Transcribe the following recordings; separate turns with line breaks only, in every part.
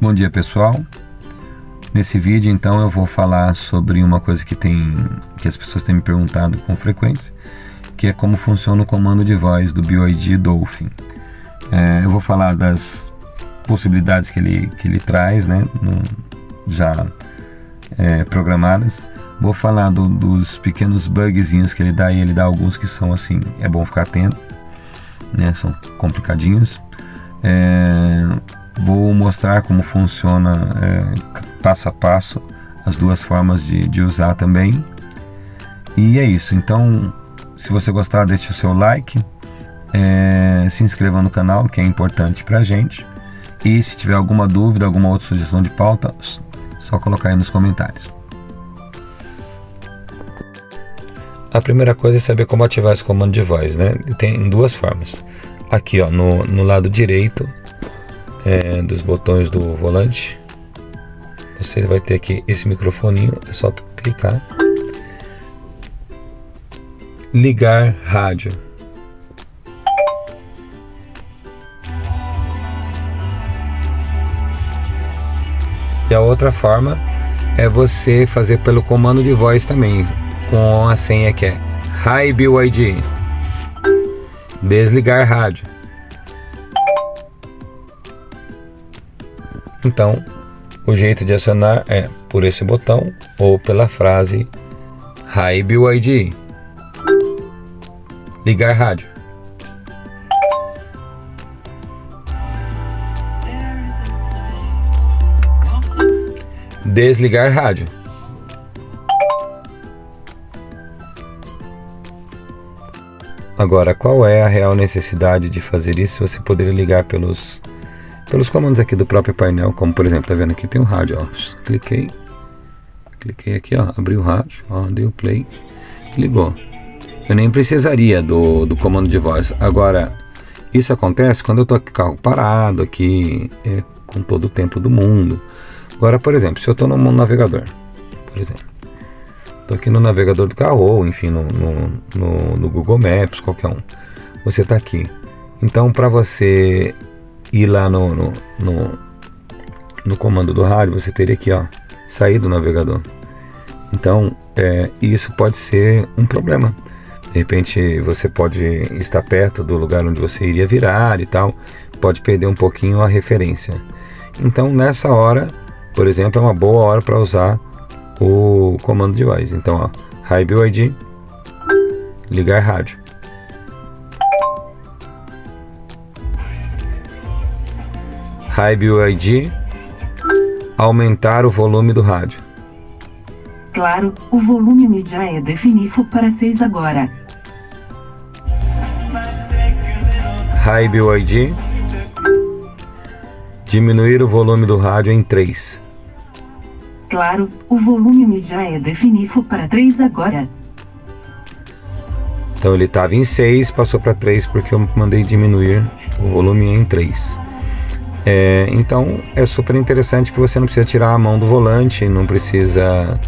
Bom dia, pessoal. Nesse vídeo então eu vou falar sobre uma coisa que as pessoas têm me perguntado com frequência, que é como funciona o comando de voz do BYD Dolphin. Eu vou falar das possibilidades que ele traz, né, já programadas. Vou falar dos pequenos bugzinhos que ele dá, e ele dá alguns que são assim, é bom ficar atento, né, são complicadinhos. Vou mostrar como funciona passo a passo as duas formas de usar também. E é isso. Então, se você gostar, deixe o seu like, se inscreva no canal, que é importante pra gente. E se tiver alguma dúvida, alguma outra sugestão de pauta, só colocar aí nos comentários. A primeira coisa é saber como ativar esse comando de voz, né? Tem duas formas. Aqui, ó, no lado direito dos botões do volante, você vai ter aqui esse microfoninho, é só clicar. Ligar rádio. E a outra forma é você fazer pelo comando de voz também, com a senha que é Hi BYD. Desligar rádio. Então, o jeito de acionar é por esse botão ou pela frase Hi BYD. Ligar rádio. Desligar rádio. Agora, qual é a real necessidade de fazer isso? Você poderia ligar pelos comandos aqui do próprio painel, como por exemplo, tá vendo aqui tem um rádio, ó. Cliquei aqui, ó, abri o rádio, ó, dei o play, ligou. Eu nem precisaria do comando de voz. Agora, isso acontece quando eu tô com o carro parado aqui, com todo o tempo do mundo. Agora, por exemplo, se eu tô no navegador, por exemplo, tô aqui no navegador do carro, ou enfim, no Google Maps, qualquer um, você tá aqui. Então, para você ir lá no comando do rádio, você teria que, ó, sair do navegador. Então, isso pode ser um problema. De repente, você pode estar perto do lugar onde você iria virar e tal, pode perder um pouquinho a referência. Então, nessa hora, por exemplo, é uma boa hora para usar o comando de voz. Então, ó, Hi BYD, ligar rádio. Hi BYD, aumentar o volume do rádio.
Claro, o volume mídia é definitivo para 6 agora.
Hi BYD, diminuir o volume do rádio em 3.
Claro, o volume mídia é definitivo para 3 agora.
Então ele estava em 6, passou para 3 porque eu mandei diminuir o volume em 3. Então é super interessante que você não precisa tirar a mão do volante, não precisa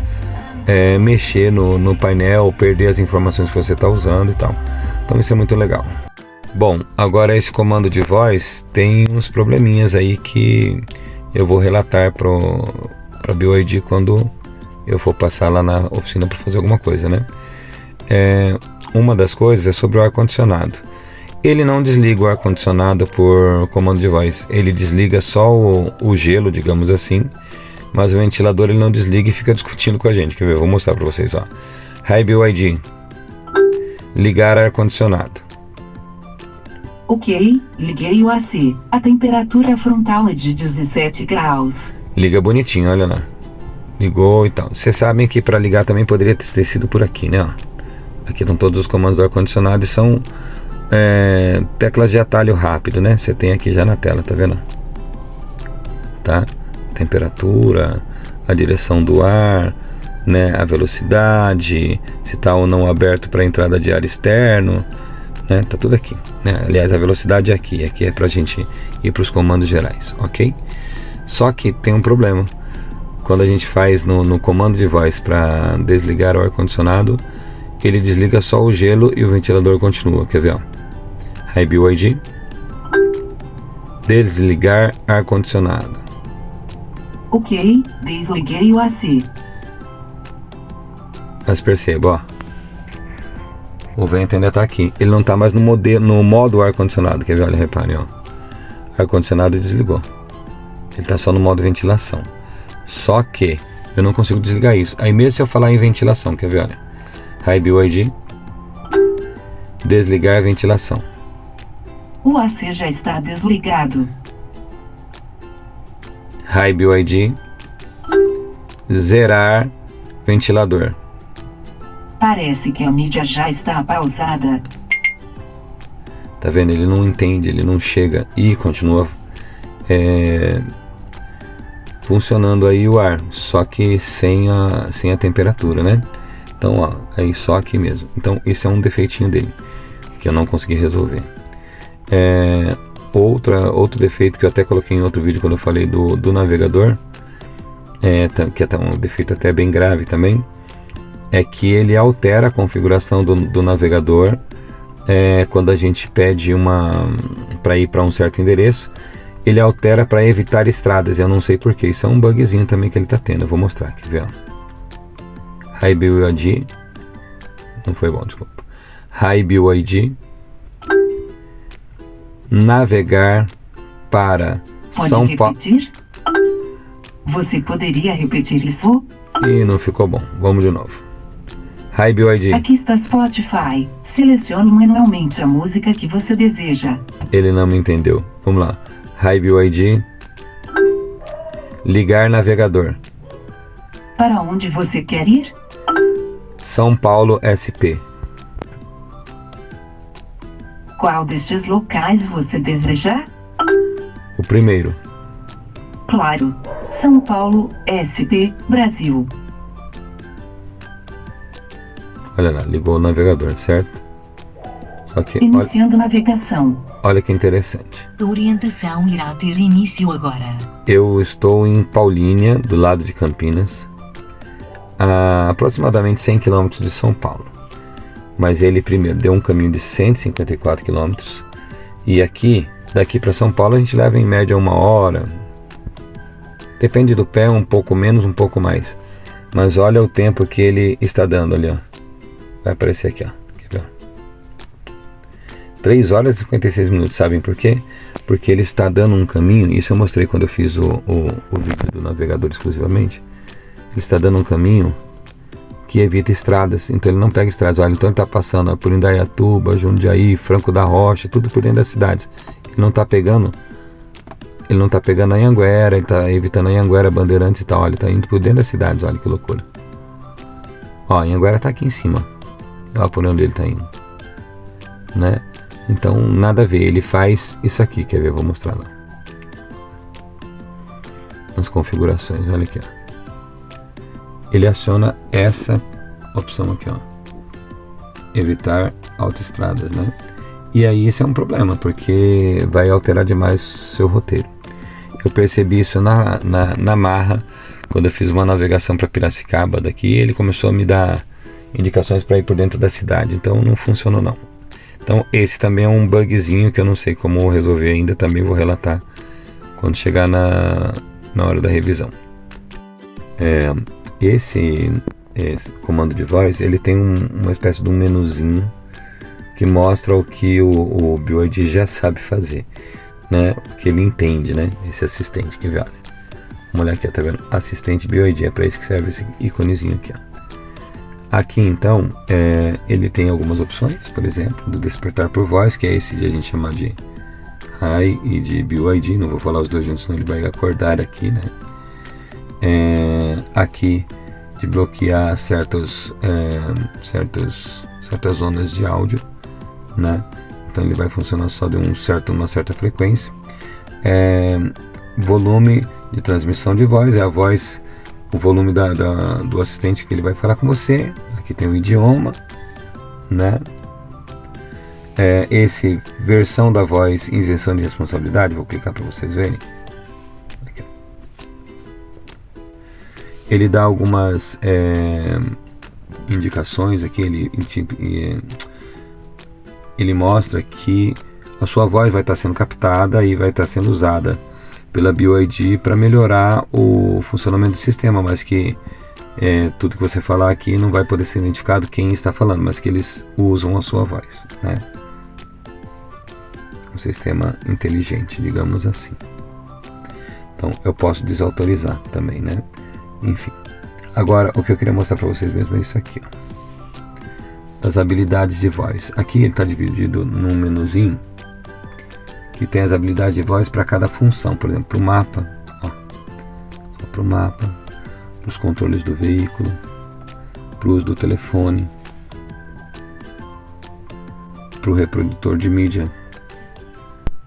mexer no painel, perder as informações que você está usando e tal. Então isso é muito legal. Bom, agora esse comando de voz tem uns probleminhas aí que eu vou relatar para BYD quando eu for passar lá na oficina para fazer alguma coisa, né? Uma das coisas é sobre o ar-condicionado. Ele não desliga o ar-condicionado por comando de voz, ele desliga só o gelo, digamos assim, mas o ventilador ele não desliga e fica discutindo com a gente. Quer ver? Vou mostrar para vocês, ó. Hi BYD, ligar ar-condicionado.
Ok, liguei o AC. A temperatura frontal é de 17 graus.
Liga bonitinho, olha lá. Ligou e tal. Vocês sabem que para ligar também poderia ter sido por aqui, né? Ó. Aqui estão todos os comandos do ar-condicionado e são teclas de atalho rápido, né? Você tem aqui já na tela, tá vendo? Tá? Temperatura, a direção do ar, né? A velocidade, se está ou não aberto para entrada de ar externo, né? Tá tudo aqui, né? Aliás, a velocidade é aqui é pra gente ir para os comandos gerais, ok? Só que tem um problema. Quando a gente faz no comando de voz para desligar o ar-condicionado, ele desliga só o gelo e o ventilador continua. Quer ver? Ó? Hi BYD, desligar ar-condicionado.
Ok, desliguei o AC.
Mas perceba, ó. O vento ainda está aqui. Ele não está mais no modo ar-condicionado. Quer ver? Olha, reparem, ó. Ar-condicionado desligou. Ele está só no modo ventilação. Só que eu não consigo desligar isso. Aí mesmo se eu falar em ventilação, quer ver? Olha. High BYD. Desligar a ventilação.
O AC já está desligado.
High BYD. Zerar ventilador.
Parece que a mídia já está pausada.
Tá vendo? Ele não entende, ele não chega e continua funcionando aí o ar, só que sem a temperatura, né? Então, ó, aí só aqui mesmo. Então, esse é um defeitinho dele, que eu não consegui resolver. Outro defeito que eu até coloquei em outro vídeo quando eu falei do navegador, que é um defeito até bem grave também, é que ele altera a configuração do navegador quando a gente pede para ir para um certo endereço. Ele altera para evitar estradas, eu não sei porquê. Isso é um bugzinho também que ele está tendo. Eu vou mostrar, quer ver? High BYD, não foi bom, desculpa. High BYD, navegar para São Paulo.
Você poderia repetir isso?
E não ficou bom. Vamos de novo. High BYD.
Aqui está Spotify. Selecione manualmente a música que você deseja.
Ele não me entendeu. Vamos lá. High BYD. Ligar navegador.
Para onde você quer ir?
São Paulo SP.
Qual destes locais você deseja?
O primeiro.
Claro. São Paulo SP, Brasil.
Olha lá, ligou o navegador, certo? Só que,
iniciando navegação.
Olha que interessante.
A orientação irá ter início agora.
Eu estou em Paulínia, do lado de Campinas, a aproximadamente 100 km de São Paulo. Mas ele primeiro deu um caminho de 154 km. E daqui para São Paulo a gente leva em média 1 hora. Depende do pé, um pouco menos, um pouco mais. Mas olha o tempo que ele está dando ali, ó. Vai aparecer aqui, ó. Quer ver? 3 horas e 56 minutos, sabem por quê? Porque ele está dando um caminho, isso eu mostrei quando eu fiz o vídeo do navegador exclusivamente. Ele está dando um caminho que evita estradas, então ele não pega estradas. Olha, então ele está passando por Indaiatuba, Jundiaí, Franco da Rocha, tudo por dentro das cidades. Ele não está pegando a Anhanguera, ele está evitando a Anhanguera, Bandeirantes e tal. Olha, ele está indo por dentro das cidades, olha que loucura. Ó, a Anhanguera está aqui em cima. Olha por onde ele está indo, né? Então nada a ver, ele faz isso aqui, quer ver? Vou mostrar lá nas configurações, olha aqui, ó. Ele aciona essa opção aqui, ó, evitar autoestradas, né? E aí esse é um problema, porque vai alterar demais o seu roteiro. Eu percebi isso na Marra, quando eu fiz uma navegação para Piracicaba daqui, ele começou a me dar indicações para ir por dentro da cidade, então não funcionou não. Então esse também é um bugzinho que eu não sei como resolver ainda, também vou relatar quando chegar na hora da revisão. Esse comando de voz, ele tem uma espécie de um menuzinho que mostra o que o BYD já sabe fazer, né? O que ele entende, né? Esse assistente que olha. Vamos olhar aqui, ó, tá vendo? Assistente BYD, é para isso que serve esse íconezinho aqui, ó. Aqui então, ele tem algumas opções, por exemplo, do despertar por voz, que é esse de a gente chamar de High e de BYD, não vou falar os dois juntos, senão ele vai acordar aqui, né? Aqui de bloquear certas zonas de áudio, né? Então ele vai funcionar só de uma certa frequência. Volume de transmissão de voz, é a voz, o volume do assistente que ele vai falar com você. Aqui tem o idioma, né? Esse versão da voz, isenção de responsabilidade, vou clicar para vocês verem. Aqui. Ele dá algumas indicações aqui, ele mostra que a sua voz vai estar sendo captada e vai estar sendo usada pela BioID para melhorar o funcionamento do sistema, mas que tudo que você falar aqui não vai poder ser identificado quem está falando, mas que eles usam a sua voz, né? Um sistema inteligente, digamos assim. Então eu posso desautorizar também, né? Enfim. Agora o que eu queria mostrar para vocês mesmo é isso aqui, ó. Das habilidades de voz. Aqui ele está dividido num menuzinho que tem as habilidades de voz para cada função. Por exemplo, para o mapa, ó, só para o mapa, para os controles do veículo, para o uso do telefone, para o reprodutor de mídia,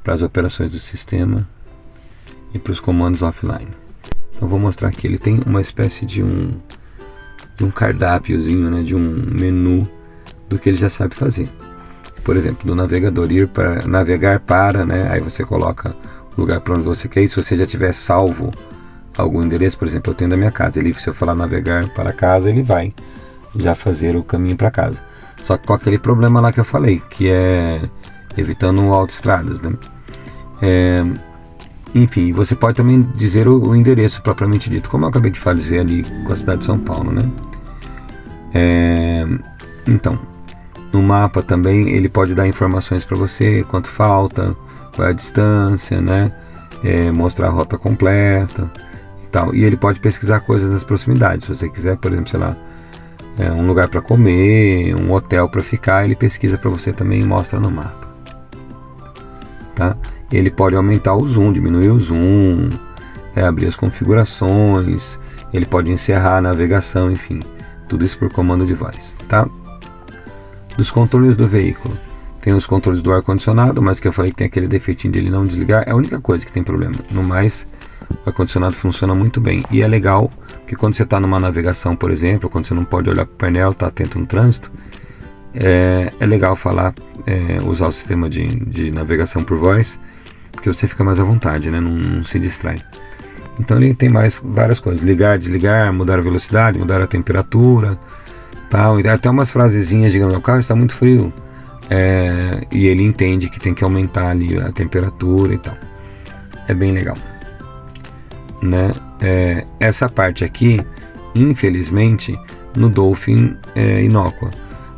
para as operações do sistema e para os comandos offline. Então vou mostrar aqui, ele tem uma espécie de um cardápiozinho, né, de um menu do que ele já sabe fazer. Por exemplo, do navegador, navegar para, né, aí você coloca o lugar para onde você quer ir. Se você já tiver salvo algum endereço, por exemplo, eu tenho da minha casa, se eu falar navegar para casa, ele vai já fazer o caminho para casa. Só que com aquele problema lá que eu falei, que é evitando autoestradas, né? Enfim, você pode também dizer o endereço propriamente dito, como eu acabei de fazer ali com a cidade de São Paulo, né? Então, no mapa também ele pode dar informações para você, quanto falta, qual é a distância, né? Mostrar a rota completa e tal. E ele pode pesquisar coisas nas proximidades. Se você quiser, por exemplo, sei lá, um lugar para comer, um hotel para ficar, ele pesquisa para você também e mostra no mapa, tá? Ele pode aumentar o zoom, diminuir o zoom, abrir as configurações, ele pode encerrar a navegação, enfim, tudo isso por comando de voz, tá? Dos controles do veículo, tem os controles do ar-condicionado, mas que eu falei que tem aquele defeitinho dele não desligar, é a única coisa que tem problema. No mais, o ar-condicionado funciona muito bem, e é legal que quando você está numa navegação, por exemplo, quando você não pode olhar para o painel, está atento no trânsito, é legal falar, usar o sistema de navegação por voz, porque você fica mais à vontade, né? Não se distrai. Então ele tem várias coisas, ligar, desligar, mudar a velocidade, mudar a temperatura, tal. E até umas frasezinhas, digamos, o carro está muito frio, e ele entende que tem que aumentar ali a temperatura e tal. É bem legal, né? Essa parte aqui, infelizmente, no Dolphin é inócua,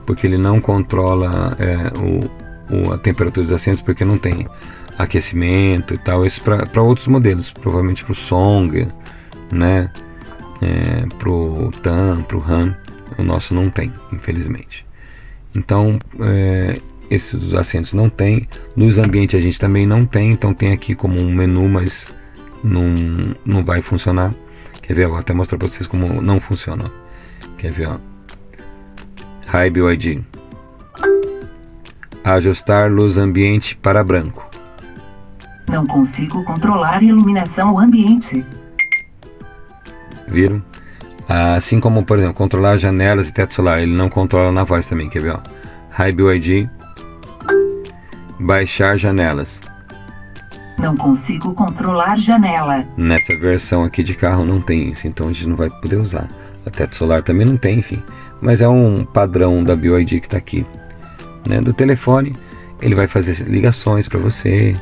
porque ele não controla a temperatura dos assentos, porque não tem aquecimento e tal. Isso para outros modelos, provavelmente para o Song, né? Para o TAM, para o RAM, o nosso não tem, infelizmente. Então esses dos assentos não tem, luz ambiente a gente também não tem, então tem aqui como um menu, mas não vai funcionar. Quer ver? Eu vou até mostrar para vocês como não funciona. Quer ver? Ó. High BioID, ajustar luz ambiente para branco.
Não consigo controlar a iluminação ambiente.
Viram? Assim como, por exemplo, controlar janelas e teto solar, ele não controla na voz também. Quer ver? Ó? High BioID, baixar janelas.
Não consigo controlar janela.
Nessa versão aqui de carro não tem isso, então a gente não vai poder usar. A teto solar também não tem, enfim. Mas é um padrão da BioID que está aqui, né? Do telefone, ele vai fazer ligações para você,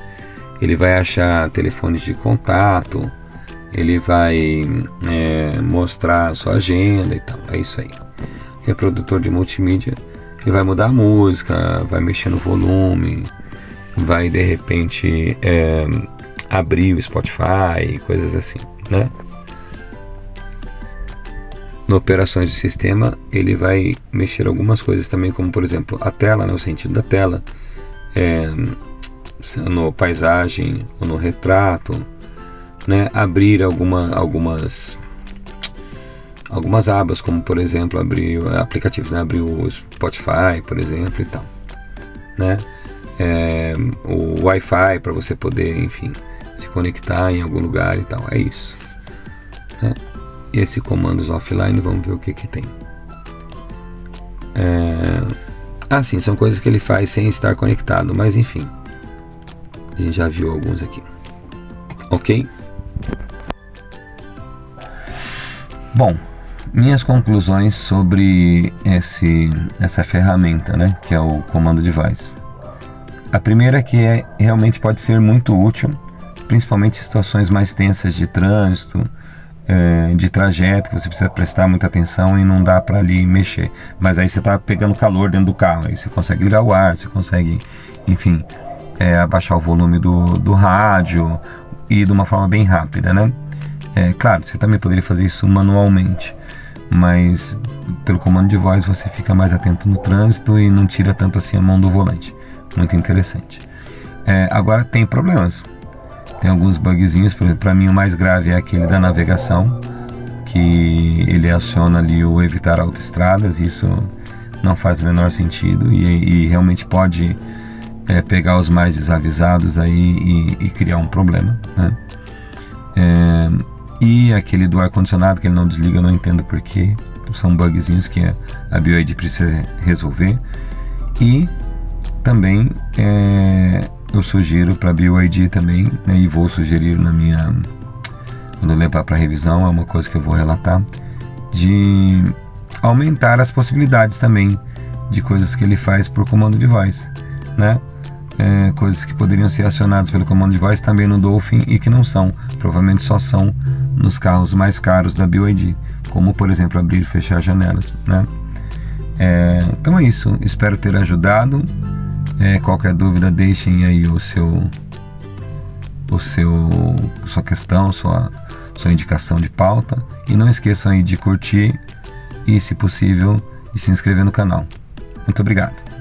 ele vai achar telefones de contato, ele vai mostrar a sua agenda e tal. É isso aí. Reprodutor de multimídia, ele vai mudar a música, vai mexer no volume, vai de repente abrir o Spotify, coisas assim, né? No operações de sistema, ele vai mexer algumas coisas também, como por exemplo a tela, né, o sentido da tela, no paisagem ou no retrato, né, abrir algumas abas, como por exemplo abrir aplicativos, né, abrir o Spotify, por exemplo, e tal, né, o Wi-Fi para você poder, enfim, se conectar em algum lugar e tal. É isso, né? Esse comandos offline, vamos ver o que tem. Sim, são coisas que ele faz sem estar conectado, mas enfim, a gente já viu alguns aqui, ok? Bom, minhas conclusões sobre essa ferramenta, né, que é o comando de voz. A primeira é que realmente pode ser muito útil, principalmente em situações mais tensas de trânsito, de trajeto, que você precisa prestar muita atenção e não dá para ali mexer. Mas aí você está pegando calor dentro do carro, aí você consegue ligar o ar, você consegue, enfim, abaixar o volume do rádio e de uma forma bem rápida, né? Claro, você também poderia fazer isso manualmente, mas pelo comando de voz você fica mais atento no trânsito e não tira tanto assim a mão do volante. Muito interessante. Agora tem problemas. Tem alguns bugzinhos, para mim o mais grave é aquele da navegação, que ele aciona ali o evitar autoestradas. Isso não faz o menor sentido e realmente pode pegar os mais desavisados aí e criar um problema, né? E aquele do ar-condicionado que ele não desliga, eu não entendo porquê. São bugzinhos que a BYD precisa resolver. E também eu sugiro para a BYD também, né, e vou sugerir quando eu levar para revisão, é uma coisa que eu vou relatar, de aumentar as possibilidades também de coisas que ele faz por comando de voz, né? Coisas que poderiam ser acionadas pelo comando de voz também no Dolphin e que não são, provavelmente só são nos carros mais caros da BYD, como por exemplo abrir e fechar janelas, né? Então é isso, espero ter ajudado. Qualquer dúvida, deixem aí sua questão, sua indicação de pauta, e não esqueçam aí de curtir e, se possível, de se inscrever no canal. Muito obrigado.